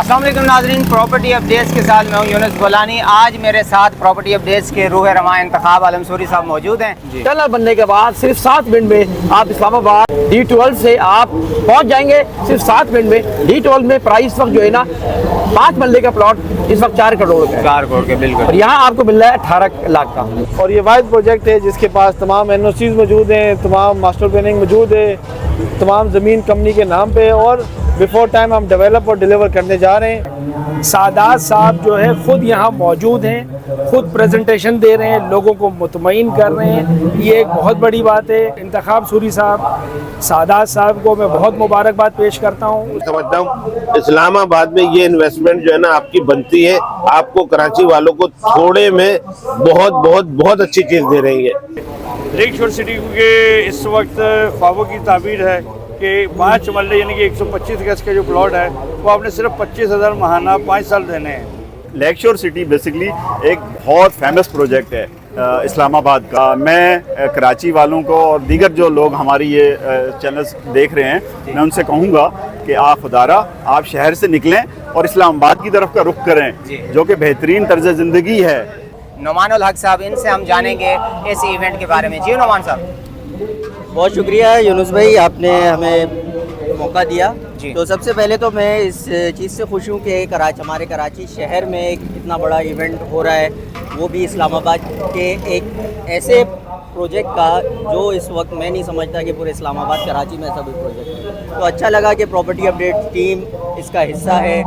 अस्सलाम वालेकुम नाज़रीन, प्रॉपर्टी अपडेट्स के साथ मैं हूं यूनुस गोलानी। आज मेरे साथ प्रॉपर्टी अपडेट्स के रूह रवां इंतखाब आलम सूरी साहब मौजूद हैं। टनल बनने के बाद सिर्फ 7 मिनट में आप इस्लामाबाद D12 से आप पहुंच जाएंगे। सिर्फ 7 मिनट में D12 में प्राइस वक्त जो है ना 5 मरले का प्लॉट इस वक्त 4 करोड़ का है। 4 करोड़ के बिल्कुल। और यहाँ आपको मिल रहा है 18 लाख का। और ये वाहिद प्रोजेक्ट है जिसके पास तमाम NOCs मौजूद हैं, तमाम मास्टर प्लानिंग मौजूद है, तमाम ज़मीन कंपनी के नाम पे और बिफोर टाइम हम डेवलप और डिलीवर करने जा रहे हैं। सादात साहब जो है खुद यहाँ मौजूद हैं, खुद प्रेजेंटेशन दे रहे हैं, लोगों को मुतमईन कर रहे हैं। ये एक बहुत बड़ी बात है। इंतखाब सूरी साहब, सादात साहब को मैं बहुत मुबारकबाद पेश करता हूँ। समझता हूँ इस्लामाबाद में ये इन्वेस्टमेंट जो है ना आपकी बनती है। आपको कराची वालों को थोड़े में बहुत बहुत बहुत अच्छी चीज़ दे रही है। लेक शोर सिटी के इस वक्त ख्वाबों की ताबीर है कि 5 मरले यानी कि 125 गज का जो प्लॉट है वो आपने सिर्फ 25,000 महाना 5 साल देने हैं। लेक शोर सिटी बेसिकली एक बहुत फेमस प्रोजेक्ट है इस्लामाबाद का। मैं कराची वालों को और दीगर जो लोग हमारी ये चैनल्स देख रहे हैं, मैं उनसे कहूँगा कि आप खुदारा आप शहर से निकलें और इस्लामाबाद की तरफ का रुख करें, जो कि बेहतरीन तर्ज ज़िंदगी है। नुमान उल हक साहब, इनसे हम जानेंगे इस इवेंट के बारे में। जी नुमान साहब, बहुत शुक्रिया यूनुस भाई, आपने हमें मौका दिया। तो सबसे पहले तो मैं इस चीज़ से खुश हूँ कि हमारे कराची शहर में एक इतना बड़ा इवेंट हो रहा है, वो भी इस्लामाबाद के एक ऐसे प्रोजेक्ट का जो इस वक्त मैं नहीं समझता कि पूरे इस्लामाबाद कराची में ऐसा कोई प्रोजेक्ट है। तो अच्छा लगा कि प्रॉपर्टी अपडेट टीम इसका हिस्सा है।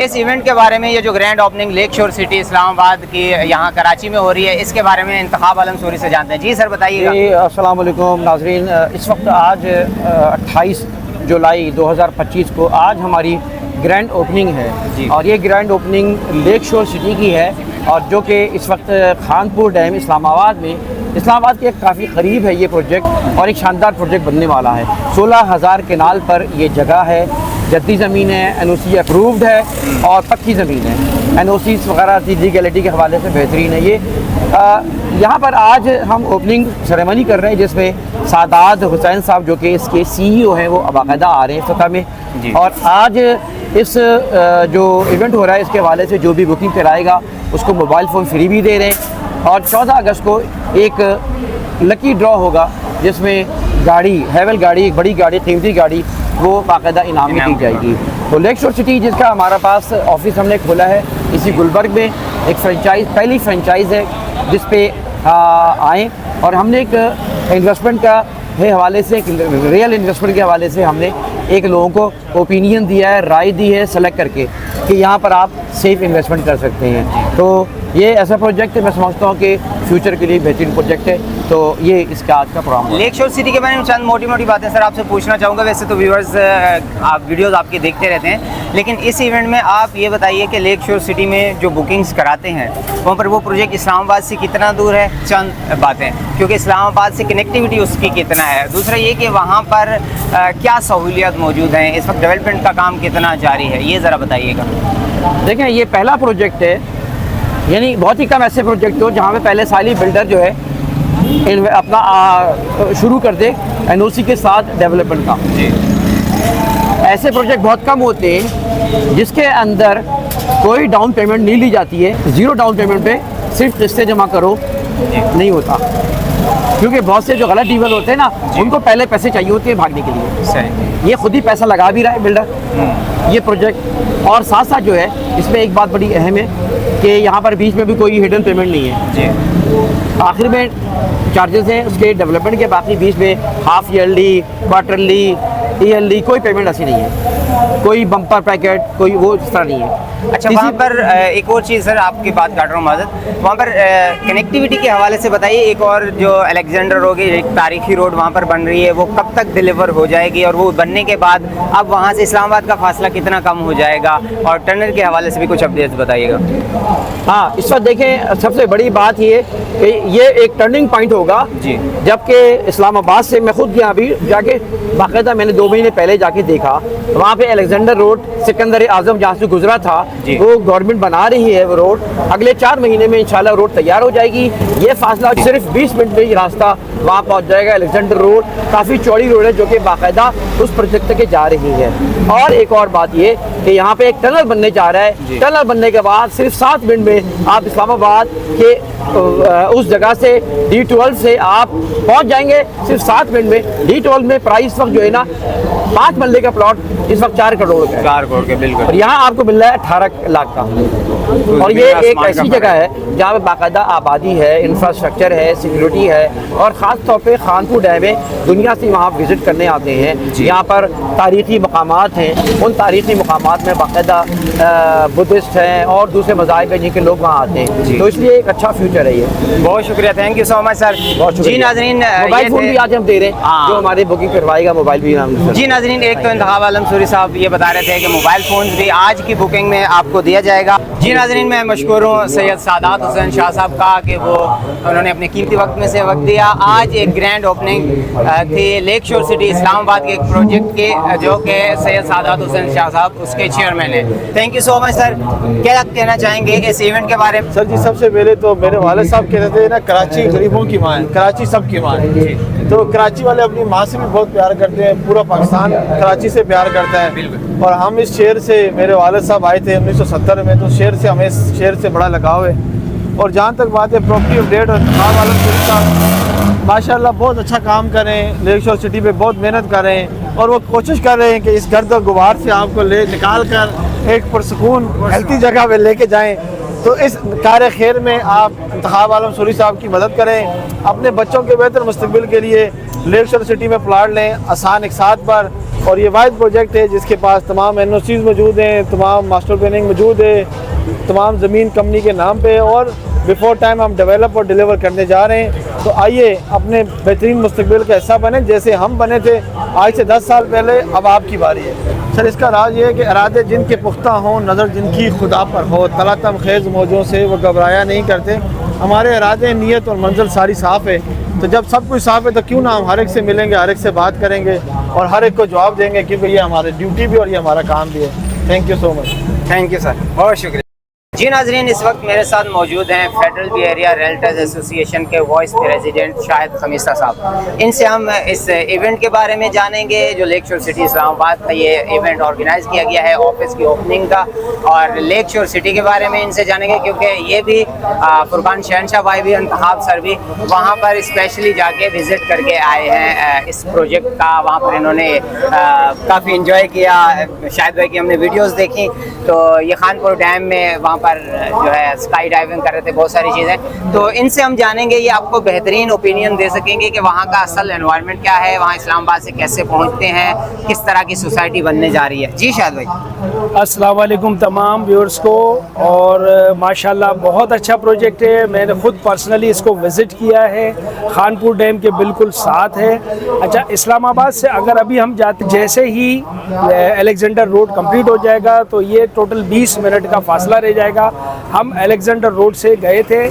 इस इवेंट के बारे में, ये जो ग्रैंड ओपनिंग लेक शोर सिटी इस्लामाबाद की यहाँ कराची में हो रही है, इसके बारे में इंतखाब आलम सूरी से जानते हैं। जी सर बताइएगा। अस्सलाम वालेकुम नाज़रीन, इस वक्त आज 28 जुलाई 2025 को आज हमारी ग्रैंड ओपनिंग है और ये ग्रैंड ओपनिंग लेक शोर सिटी की है और जो कि इस वक्त खानपुर डैम इस्लामाबाद के काफ़ी करीब है ये प्रोजेक्ट और एक शानदार प्रोजेक्ट बनने वाला है। 16,000 केनाल पर ये जगह है, जद्दी ज़मीन है, NOC अप्रूव्ड है और पक्की ज़मीन है। NOCs वगैरह लीगलिटी के हवाले से बेहतरीन है ये। यहाँ पर आज हम ओपनिंग सेरेमनी कर रहे हैं जिसमें सादात हुसैन साहब जो कि इसके CEO हैं वो बाकायदा आ रहे हैं सतह में। और आज इस जो इवेंट हो रहा है इसके हवाले से जो भी बुकिंग कराएगा उसको मोबाइल फ़ोन फ्री भी दे रहे हैं। और 14 अगस्त को एक लकी ड्रॉ होगा जिसमें गाड़ी, हैवल गाड़ी, एक बड़ी गाड़ी, कीमती गाड़ी, वो बाकायदा इनामी दी जाएगी। तो लेक शोर सिटी जिसका हमारा पास ऑफिस हमने खोला है इसी गुलबर्ग में, एक फ्रेंचाइज, पहली फ्रेंचाइज़ है जिस पे आएँ और हमने एक इन्वेस्टमेंट का हवाले से, एक रियल इन्वेस्टमेंट के हवाले से हमने एक लोगों को ओपिनियन दिया है, राय दी है सेलेक्ट करके कि यहाँ पर आप सेफ इन्वेस्टमेंट कर सकते हैं। तो ये ऐसा प्रोजेक्ट है, मैं समझता हूँ कि फ्यूचर के लिए बेहतरीन प्रोजेक्ट है। तो ये इसका आज का प्रोग्राम। लेक शोर सिटी के बारे में चंद मोटी मोटी बातें सर आपसे पूछना चाहूँगा। वैसे तो व्यूअर्स आप वीडियोस आपके देखते रहते हैं, लेकिन इस इवेंट में आप ये बताइए कि लेक शोर सिटी में जो बुकिंग्स कराते हैं वहाँ पर वो प्रोजेक्ट इस्लामाबाद से कितना दूर है? चंद बातें, क्योंकि इस्लामाबाद से कनेक्टिविटी उसकी कितना है। दूसरा ये कि वहाँ पर क्या सहूलियत मौजूद हैं, इस वक्त डेवलपमेंट का काम कितना जारी है, ये ज़रा बताइएगा। देखें, ये पहला प्रोजेक्ट है, यानी बहुत ही कम ऐसे प्रोजेक्ट हो जहाँ पे पहले साली बिल्डर जो है अपना शुरू कर दे NOC के साथ डेवलपमेंट का। ऐसे प्रोजेक्ट बहुत कम होते हैं जिसके अंदर कोई डाउन पेमेंट नहीं ली जाती है, 0 डाउन पेमेंट पे सिर्फ किस्तें जमा करो, नहीं होता। क्योंकि बहुत से जो गलत डीलर होते हैं ना, उनको पहले पैसे चाहिए होते हैं भागने के लिए। ये खुद ही पैसा लगा भी रहा है बिल्डर ये प्रोजेक्ट। और साथ साथ जो है इसमें एक बात बड़ी अहम है कि यहाँ पर बीच में भी कोई हिडन पेमेंट नहीं है। आखिर में चार्जेस हैं उसके डेवलपमेंट के, बाकी बीच में हाफ ईयरली, क्वार्टरली, ईयरली कोई पेमेंट ऐसी नहीं है, कोई बम्पर पैकेट, कोई वो इस तरह नहीं है। अच्छा, वहाँ पर एक और चीज़ सर, आपकी बात काट रहा हूँ माज़रत, वहाँ पर कनेक्टिविटी के हवाले से बताइए। एक और जो अलेक्जेंडर रोड की एक तारीखी रोड वहाँ पर बन रही है, वो कब तक डिलीवर हो जाएगी और वो बनने के बाद अब वहाँ से इस्लामाबाद का फासला कितना कम हो जाएगा? और टनल के हवाले से भी कुछ अपडेट्स बताइएगा। हाँ, इस वक्त देखें, सबसे बड़ी बात ये कि ये एक टर्निंग पॉइंट होगा जी, जबकि इस्लामाबाद से मैं खुद यहाँ भी जाके बाकायदा मैंने 2 महीने पहले जाके देखा, वहाँ पे अलेक्जेंडर रोड सिकंदर आजम जहाँ से गुजरा था वो गवर्नमेंट बना रही है वो रोड। अगले 4 महीने में इंशाल्लाह रोड तैयार हो जाएगी। ये फासला सिर्फ 20 मिनट में ही रास्ता वहाँ पहुँच जाएगा। अलेक्जेंडर रोड काफ़ी चौड़ी रोड है जो कि बाकायदा उस प्रोजेक्ट के जा रही है। और एक और बात ये कि यहाँ पे एक टनल बनने जा रहा है। टनल बनने के बाद सिर्फ 7 मिनट में आप इस्लामाबाद के उस जगह से D12 से आप पहुँच जाएंगे सिर्फ 7 मिनट में। D12 में प्राइस वक्त जो है ना 5 मरले का प्लॉट इस वक्त 4 करोड़ का है। 4 करोड़ के बिल्कुल। और यहाँ आपको मिल रहा है 18 लाख का। और ये एक ऐसी जगह है जहाँ पे बाकायदा आबादी है, इंफ्रास्ट्रक्चर है, सिक्योरिटी है, और ख़ास तौर पे खानपुर डैम है, दुनिया से वहाँ विज़िट करने आते हैं। यहाँ पर तारीख़ी मकामात हैं, उन तारीख़ी मकामात में बाकायदा बुद्धिस्ट हैं और दूसरे मज़ाहिब हैं जिनके लोग वहाँ आते हैं। तो इसलिए एक अच्छा फ्यूचर है ये। बहुत शुक्रिया, thank you so much sir. बहुत शुक्रिया। जी नाज़रीन, मोबाइल फ़ोन भी आज हम दे रहे हैं, जो हमारे बुकिंग करवाएगा मोबाइल भी नाम। जी नाज़रीन, एक तो इंतखाब आलम सूरी साहब ये बता रहे थे कि मोबाइल फ़ोन भी आज की बुकिंग में आपको दिया जाएगा। जी नाज़रीन, मैं मशकूर हूँ सैयद सादात हुसैन शाह साहब का कि वो उन्होंने अपने कीमती वक्त में से वक्त दिया। आज एक ग्रैंड ओपनिंग थी लेक शोर सिटी इस्लामाबाद के एक प्रोजेक्ट के, जो कि सैयद सादात हुसैन शाह साहब उसके चेयरमैन हैं। Thank you so much sir. क्या कहना चाहेंगे इस इवेंट के बारे में? सर जी, सबसे पहले तो मेरे वाले साहब कहते थे ना, कराची गरीबों की माँ है, कराची सबकी माँ है। तो कराची वाले अपनी माँ से भी बहुत प्यार करते हैं, पूरा पाकिस्तान कराची से प्यार करता है। और हम इस शहर से, मेरे वालिद साहब आए थे 1970 में, तो शहर से हमें इस शहर से बड़ा लगाव है। और जहाँ तक बात है प्रॉपर्टी अपडेट और इंतखाब आलम सूरी साहब माशाल्लाह बहुत अच्छा काम कर रहे हैं, लेक शोर सिटी पे बहुत मेहनत कर रहे हैं, और वो कोशिश कर रहे हैं कि इस गर्द और गुबार से आपको निकाल कर एक पुरसकून हेल्थी जगह पे लेके जाएं। तो इस कार्य खैर में आप इंतखाब आलम सूरी साहब की मदद करें, अपने बच्चों के बेहतर मुस्तकबिल के लिए लेक शोर सिटी में प्लाट लें आसान एक साथ पर। और ये वाहिद प्रोजेक्ट है जिसके पास तमाम NOCs मौजूद हैं, तमाम मास्टर प्लानिंग मौजूद है, तमाम ज़मीन कंपनी के नाम पे, और बिफोर टाइम हम डेवलप और डिलीवर करने जा रहे हैं। तो आइए अपने बेहतरीन मुस्तकबिल का हिस्सा बने, जैसे हम बने थे आज से 10 साल पहले, अब आपकी बारी है। सर, इसका राज ये है कि इरादे जिनके पुख्ता हों, नज़र जिनकी खुदा पर हो, तलातम खेज़ मौजों से वो घबराया नहीं करते। हमारे इरादे, नीयत और मंजिल सारी साफ़ है। तो जब सब कुछ साफ़ है तो क्यों ना हम हर एक से मिलेंगे, हर एक से बात करेंगे और हर एक को जवाब देंगे, क्योंकि ये हमारी ड्यूटी भी और ये हमारा काम भी है। Thank you so much. Thank you sir, बहुत शुक्रिया। जी नाज़रीन, इस वक्त मेरे साथ मौजूद हैं federal B area realtors association के वाइस प्रेसिडेंट शाहिद खमीसा साहब। इनसे हम इस इवेंट के बारे में जानेंगे जो लेक शोर सिटी इस्लामाबाद का ये इवेंट ऑर्गेनाइज़ किया गया है, ऑफिस की ओपनिंग का, और लेक शोर सिटी के बारे में इनसे जानेंगे, क्योंकि ये भी फुरकान शहनशाह भाई भी, इंतखाब सर भी वहाँ पर स्पेशली जाके विज़िट करके आए हैं इस प्रोजेक्ट का। वहाँ पर इन्होंने काफ़ी इंजॉय किया। शाहिद भाई की हमने वीडियोज़ देखी, तो ये खानपुर डैम में वहाँ पर जो है स्काई डाइविंग कर रहे थे, बहुत सारी चीज़ें। तो इनसे हम जानेंगे, ये आपको बेहतरीन ओपिनियन दे सकेंगे कि वहाँ का असल एनवायरनमेंट क्या है, वहाँ इस्लामाबाद से कैसे पहुँचते हैं, किस तरह की सोसाइटी बनने जा रही है। जी शाहिद भाई। अस्सलाम वालेकुम तमाम व्यूअर्स को। और माशाल्लाह बहुत अच्छा प्रोजेक्ट है, मैंने खुद पर्सनली इसको विज़िट किया है, खानपुर डैम के बिल्कुल साथ है। अच्छा, इस्लामाबाद से अगर अभी हम जाते, जैसे ही अलेक्जेंडर रोड कंप्लीट हो जाएगा तो ये टोटल 20 मिनट का फासला रह जाएगा। हम अलेक्जेंडर रोड से गए थे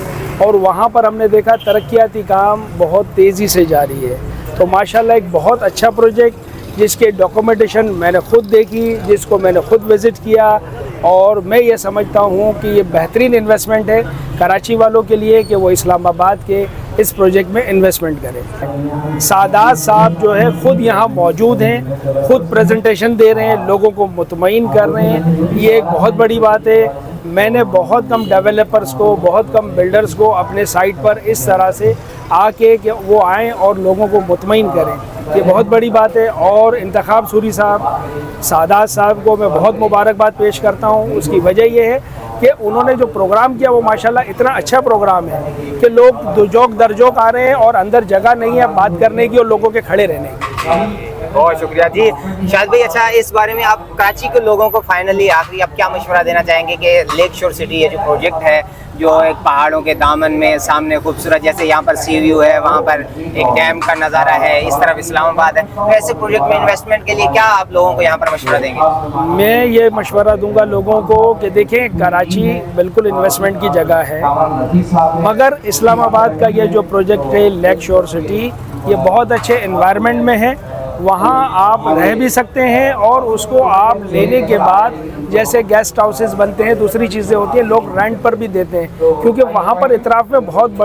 और वहाँ पर हमने देखा तरक्याती काम बहुत तेज़ी से जारी है। तो माशाल्लाह एक बहुत अच्छा प्रोजेक्ट, जिसके डॉक्यूमेंटेशन मैंने खुद देखी, जिसको मैंने खुद विज़िट किया, और मैं ये समझता हूँ कि ये बेहतरीन इन्वेस्टमेंट है कराची वालों के लिए कि वो इस्लामाबाद के इस प्रोजेक्ट में इन्वेस्टमेंट करें। सादात साहब जो है ख़ुद यहाँ मौजूद हैं, ख़ुद प्रेजेंटेशन दे रहे हैं, लोगों को मुतमईन कर रहे हैं, ये एक बहुत बड़ी बात है। मैंने बहुत कम डेवलपर्स को, बहुत कम बिल्डर्स को अपने साइट पर इस तरह से आके कि वो आएँ और लोगों को मुतमईन करें, ये बहुत बड़ी बात है। और इंतखाब सूरी साहब, सादात साहब को मैं बहुत मुबारकबाद पेश करता हूँ। उसकी वजह ये है कि उन्होंने जो प्रोग्राम किया वो माशाल्लाह इतना अच्छा प्रोग्राम है कि लोग दो जोक दर जोक आ रहे हैं और अंदर जगह नहीं है बात करने की और लोगों के खड़े रहने की। बहुत शुक्रिया जी शाहिद भाई। अच्छा, इस बारे में आप कराची के लोगों को फाइनली आखिरी आप क्या मशवरा देना चाहेंगे कि लेक शोर सिटी ये जो प्रोजेक्ट है, जो एक पहाड़ों के दामन में सामने खूबसूरत, जैसे यहाँ पर सी व्यू है, वहाँ पर एक डैम का नज़ारा है, इस तरफ इस्लामाबाद है, तो ऐसे प्रोजेक्ट में इन्वेस्टमेंट के लिए क्या आप लोगों को यहाँ पर मशवरा देंगे? मैं ये मशवरा दूंगा लोगों को कि देखें, कराची बिल्कुल इन्वेस्टमेंट की जगह है, मगर इस्लामाबाद का ये जो प्रोजेक्ट है लेक शोर सिटी, ये बहुत अच्छे एनवायरनमेंट में है। वहाँ आप रह भी सकते हैं और उसको आप लेने के बाद जैसे गेस्ट हाउसेस बनते हैं, दूसरी चीज़ें होती हैं, लोग रेंट पर भी देते हैं, क्योंकि वहाँ पर इतराफ़ में बहुत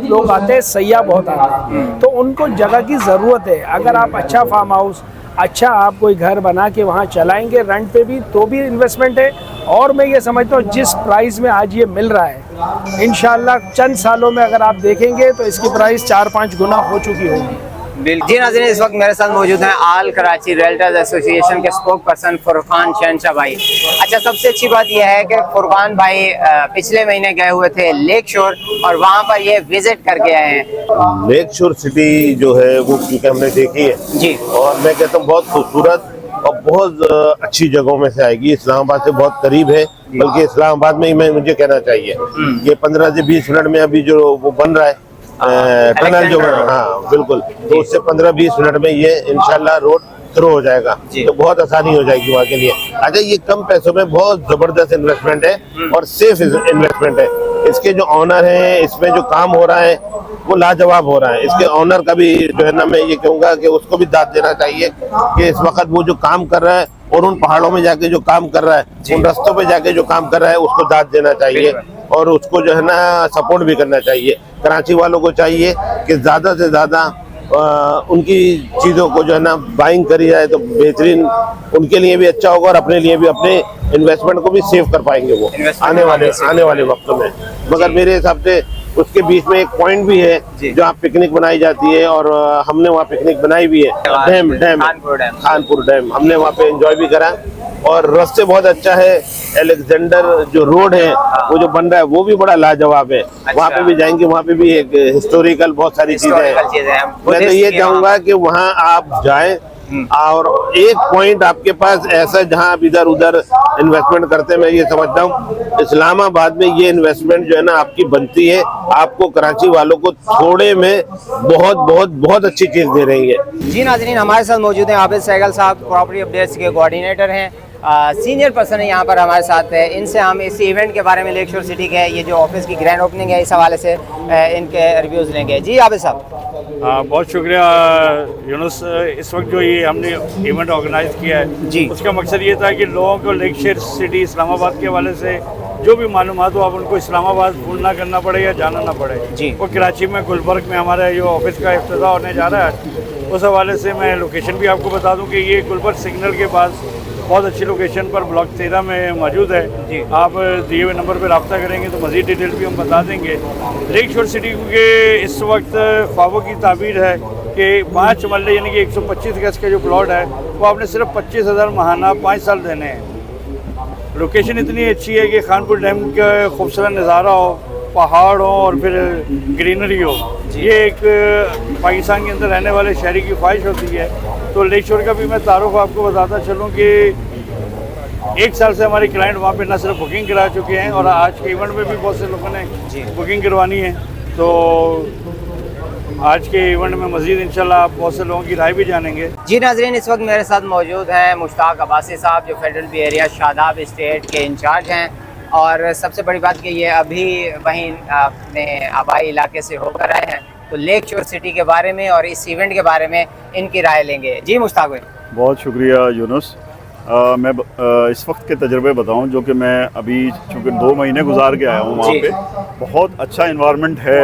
लोग आते हैं, सयाह बहुत आते हैं, तो उनको जगह की ज़रूरत है। अगर आप अच्छा फार्म हाउस, अच्छा आप कोई घर बना के वहाँ चलाएंगे रेंट पे भी तो भी इन्वेस्टमेंट है। और मैं ये समझता हूँ जिस प्राइस में आज ये मिल रहा है इंशाल्लाह चंद सालों में अगर आप देखेंगे तो इसकी प्राइस 4-5 गुना हो चुकी होगी। जी नाज़रीन, इस वक्त मेरे साथ मौजूद हैं आल कराची रियल्टर्स एसोसिएशन के स्पोक पर्सन फुरकान शहनशाह भाई। अच्छा, सबसे अच्छी बात यह है कि फुरकान भाई पिछले महीने गए हुए थे लेक शोर और वहाँ पर ये विजिट करके आए हैं। लेक शोर सिटी जो है वो क्योंकि हमने देखी है जी, और मैं कहता हूँ बहुत खूबसूरत और बहुत अच्छी जगहों में से आएगी। इस्लामाबाद से बहुत करीब है, बल्कि इस्लामाबाद में ही मुझे कहना चाहिए ये 15 से 20 मिनट में अभी जो वो बन रहा है टनल जो, हाँ बिल्कुल, तो उससे 15-20 मिनट में ये इंशाल्लाह रोड थ्रू हो जाएगा, तो बहुत आसानी हो जाएगी वहाँ के लिए। अच्छा, ये कम पैसों में बहुत जबरदस्त इन्वेस्टमेंट है और सेफ इन्वेस्टमेंट है। इसके जो ऑनर हैं, इसमें जो काम हो रहा है वो लाजवाब हो रहा है। इसके ऑनर का भी जो है ना, मैं ये कहूँगा कि उसको भी दाद देना चाहिए कि इस वक्त वो जो काम कर रहा है और उन पहाड़ों में जाके जो काम कर रहा है, उन रास्तों पे जाके जो काम कर रहा है, उसको दाद देना चाहिए और उसको जो है ना सपोर्ट भी करना चाहिए। कराची वालों को चाहिए कि ज़्यादा से ज़्यादा उनकी चीज़ों को जो है ना बाइंग करी जाए तो बेहतरीन उनके लिए भी अच्छा होगा और अपने लिए भी, अपने इन्वेस्टमेंट को भी सेव कर पाएंगे वो आने वाले वक्तों में। मगर मेरे हिसाब से उसके बीच में एक पॉइंट भी है जहाँ पिकनिक बनाई जाती है और हमने वहाँ पिकनिक बनाई भी है, खानपुर डैम हमने वहाँ पे एंजॉय भी करा और रास्ते बहुत अच्छा है। अलेक्जेंडर जो रोड है वो जो बन रहा है वो भी बड़ा लाजवाब है। अच्छा। वहाँ पे भी जाएंगे, वहाँ पे भी एक हिस्टोरिकल बहुत सारी चीजें हैं। मैं तो ये चाहूंगा कि वहाँ आप जाएं और एक पॉइंट आपके पास ऐसा जहां आप इधर उधर इन्वेस्टमेंट करते हैं, मैं ये समझता हूँ इस्लामाबाद में ये इन्वेस्टमेंट जो है ना आपकी बनती है, आपको कराची वालों को थोड़े में बहुत बहुत बहुत अच्छी चीज दे रही है। जी नाज़रीन, हमारे साथ मौजूद हैं आबिद सहगल साहब, प्रॉपर्टी अपडेट्स के कोऑर्डिनेटर हैं, सीनियर पर्सन है यहाँ पर हमारे साथ है। इनसे हम इस इवेंट के बारे में, लेक शोर सिटी के ये जो ऑफिस की ग्रैंड ओपनिंग है, इस हवाले से इनके रिव्यूज़ लेंगे। जी आबिद साहब। बहुत शुक्रिया यूनुस। इस वक्त जो ये हमने इवेंट ऑर्गेनाइज किया है जी, उसका मकसद ये था कि लोगों को लेक शोर सिटी इस्लामाबाद के हवाले से जो भी मालूमात हो आप उनको इस्लामाबाद फोन ना करना पड़े या जाना ना पड़े जी। वो कराची में गुलबर्ग में हमारे जो ऑफिस का इफ्तिताह होने जा रहा है, उस हवाले से मैं लोकेशन भी आपको बता दूं कि ये गुलबर्ग सिग्नल के पास बहुत अच्छी लोकेशन पर ब्लॉक 13 में मौजूद है जी। आप दिए हुए नंबर पर रब्ता करेंगे तो मज़ीद डिटेल भी हम बता देंगे। लेक शोर सिटी के इस वक्त ख्वाबों की ताबीर है कि 5 मरले यानी कि 125 गज का जो प्लॉट है वो आपने सिर्फ 25,000 महाना 5 साल देने हैं। लोकेशन इतनी अच्छी है कि खानपुर डैम का खूबसूरत नज़ारा हो, पहाड़ हो और फिर ग्रीनरी हो। ये एक पाकिस्तान के अंदर रहने वाले शहरी की ख्वाहिश होती है। तो लेक शोर का भी मैं तारुफ आपको बताता चलूँ कि 1 साल से हमारे क्लाइंट वहाँ पे न सिर्फ बुकिंग करा चुके हैं और आज के इवेंट में भी बहुत से लोगों ने बुकिंग करवानी है। तो आज के इवेंट में मज़ीद इंशाल्लाह आप बहुत से लोगों की राय भी जानेंगे। जी नाज़रीन, इस वक्त मेरे साथ मौजूद हैं मुश्ताक अब्बासी साहब जो federal B area Shadab state के इंचार्ज हैं और सबसे बड़ी बात कि ये अभी वहीं अपने आबाई इलाके से होकर आए हैं, तो लेक शोर सिटी के बारे में और इस इवेंट के बारे में इनकी राय लेंगे। जी मुश्ताक भाई। बहुत शुक्रिया यूनुस। मैं इस वक्त के तजर्बे बताऊं जो कि मैं अभी चूँकि 2 महीने गुजार के आया हूँ वहाँ पे। बहुत अच्छा इन्वायरमेंट है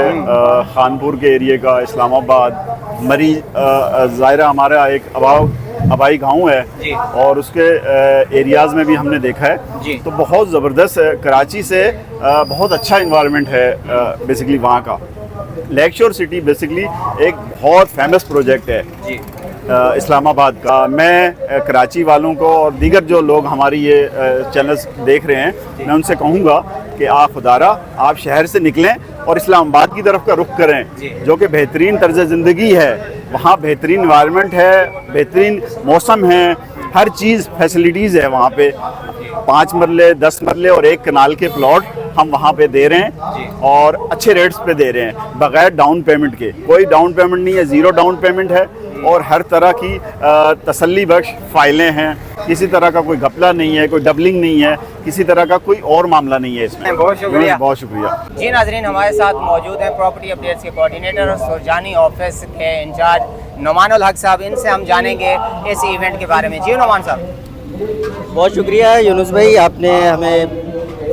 खानपुर के एरिए का, इस्लामाबाद मरी ज़ायरा हमारा एक आबाई गांव है और उसके एरियाज़ में भी हमने देखा है तो बहुत ज़बरदस्त है। कराची से बहुत अच्छा इन्वायरमेंट है बेसिकली वहाँ का। लेक शोर सिटी बेसिकली एक बहुत फेमस प्रोजेक्ट है इस्लामाबाद का। मैं कराची वालों को और दीगर जो लोग हमारी ये चैनल्स देख रहे हैं, मैं उनसे कहूँगा कि आप खुदारा आप शहर से निकलें और इस्लामाबाद की तरफ का रुख करें जो कि बेहतरीन तर्ज ज़िंदगी है। वहाँ बेहतरीन इन्वायरमेंट है, बेहतरीन मौसम है, हर चीज़ फैसिलिटीज़ है वहाँ पे। 5 मरले 10 मरले और 1 कनाल के प्लॉट हम वहाँ पे दे रहे हैं और अच्छे रेट्स पे दे रहे हैं बगैर डाउन पेमेंट के। कोई डाउन पेमेंट नहीं है, 0 डाउन पेमेंट है और हर तरह की तसल्ली बख्श फाइलें हैं। किसी तरह का कोई घपला नहीं है, कोई डबलिंग नहीं है, किसी तरह का कोई और मामला नहीं है इसमें। बहुत शुक्रिया। बहुत शुक्रिया। जी नाज़रीन, हमारे साथ मौजूद हैं प्रॉपर्टी अपडेट्स के कोऑर्डिनेटर और सुरजानी ऑफिस के इंचार्ज नुमान हक साहब। इनसे हम जानेंगे इस इवेंट के बारे में। जी नुमान साहब। बहुत शुक्रिया यूनुस भाई, आपने हमें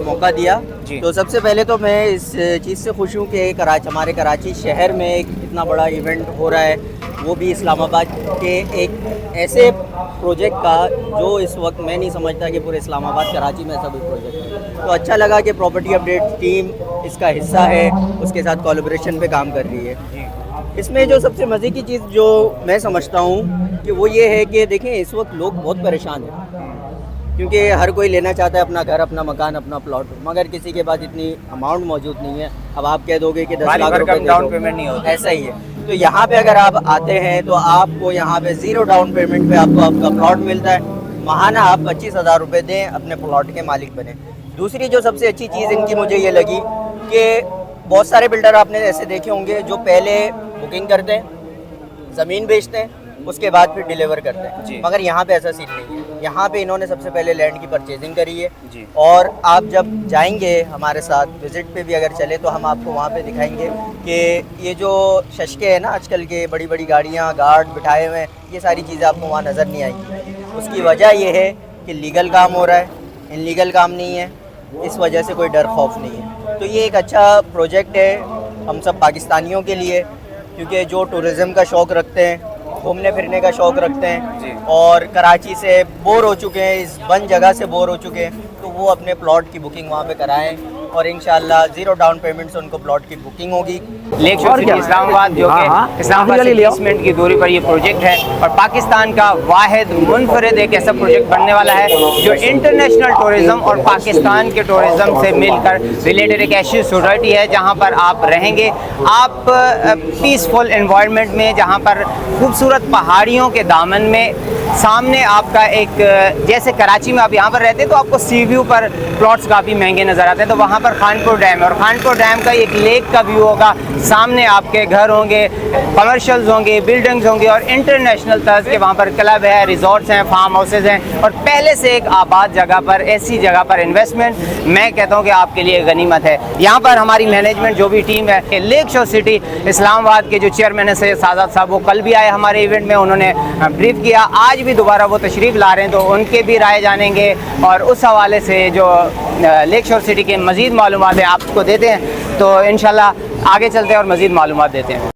मौका दिया। तो सबसे पहले तो मैं इस चीज़ से खुश हूँ कि हमारे कराची शहर में एक इतना बड़ा इवेंट हो रहा है, वो भी इस्लामाबाद के एक ऐसे प्रोजेक्ट का जो इस वक्त मैं नहीं समझता कि पूरे इस्लामाबाद कराची में ऐसा कोई प्रोजेक्ट है। तो अच्छा लगा कि प्रॉपर्टी अपडेट टीम इसका हिस्सा है, उसके साथ कोलैबोरेशन पे काम कर रही है। इसमें जो सबसे मज़े की चीज़ जो मैं समझता हूँ कि वो ये है कि देखें इस वक्त लोग बहुत परेशान हैं, क्योंकि हर कोई लेना चाहता है अपना घर, अपना मकान, अपना प्लॉट, मगर किसी के पास इतनी अमाउंट मौजूद नहीं है। अब आप कह दोगे कि 10 लाख रुपए डाउन पेमेंट नहीं होता, ऐसा ही है। तो यहाँ पे अगर आप आते हैं तो आपको यहाँ पे 0 डाउन पेमेंट पे आपको आपका प्लॉट मिलता है। महाना आप 25,000 रुपये दें, अपने प्लॉट के मालिक बने। दूसरी जो सबसे अच्छी चीज़ इनकी मुझे ये लगी कि बहुत सारे बिल्डर आपने ऐसे देखे होंगे जो पहले बुकिंग करते हैं, ज़मीन बेचते हैं, उसके बाद फिर डिलीवर करते हैं, मगर यहाँ पे ऐसा सीन नहीं है। यहाँ पे इन्होंने सबसे पहले लैंड की परचेजिंग करी है और आप जब जाएंगे हमारे साथ विज़िट पे भी अगर चले तो हम आपको वहाँ पे दिखाएंगे कि ये जो शशके हैं ना आजकल के, बड़ी बड़ी गाड़ियाँ, गार्ड बिठाए हुए हैं, ये सारी चीज़ें आपको वहाँ नज़र नहीं आएंगी। उसकी वजह ये है कि लीगल काम हो रहा है, इनलीगल काम नहीं है, इस वजह से कोई डर खौफ नहीं है। तो ये एक अच्छा प्रोजेक्ट है हम सब पाकिस्तानियों के लिए, क्योंकि जो टूरिज़्म का शौक़ रखते हैं, घूमने फिरने का शौक़ रखते हैं और कराची से बोर हो चुके हैं, इस बंद जगह से बोर हो चुके हैं, तो वो अपने प्लॉट की बुकिंग वहाँ पे कराएं और इंशाल्लाह 0 डाउन पेमेंट से उनको प्लॉट की बुकिंग होगी। लेक शोर सिटी इस्लामाबाद जो कि इस्लामाबाद से 30 मिनट की दूरी पर ये प्रोजेक्ट है और पाकिस्तान का वाहिद मुनफरिद एक ऐसा प्रोजेक्ट बनने वाला है जो इंटरनेशनल टूरिज़्म और पाकिस्तान के टूरिज़्म से मिलकर रिलेटेड एक ऐसी सोसाइटी है जहाँ पर आप रहेंगे, आप पीसफुल एनवायरनमेंट में, जहाँ पर खूबसूरत पहाड़ियों के दामन में सामने आपका एक, जैसे कराची में आप यहाँ पर रहते हैं तो आपको सी व्यू पर प्लॉट्स काफ़ी महंगे नज़र आते हैं, तो वहाँ पर खानपुर डैम है और खानपुर डैम का एक लेक का व्यू होगा, सामने आपके घर होंगे, कमर्शियल्स होंगे, बिल्डिंग्स होंगे और इंटरनेशनल तर्ज के वहाँ पर क्लब है, रिजॉर्ट्स हैं, फार्म हाउसेज हैं और पहले से एक आबाद जगह पर, ऐसी जगह पर इन्वेस्टमेंट मैं कहता हूँ कि आपके लिए गनीमत है। यहाँ पर हमारी मैनेजमेंट जो भी टीम है, लेक शोर सिटी इस्लामाबाद के जो चेयरमैन है सैयद सादात साहब, वो कल भी आए हमारे इवेंट में, उन्होंने ब्रीफ किया, आज भी दोबारा वो तशरीफ़ ला रहे हैं, तो उनके भी राय जानेंगे और उस हवाले से जो लेक शोर सिटी के मज़ीद मालूमात है आपको देते हैं, तो इंशाल्लाह आगे चलते हैं और मज़ीद मालूमात देते हैं।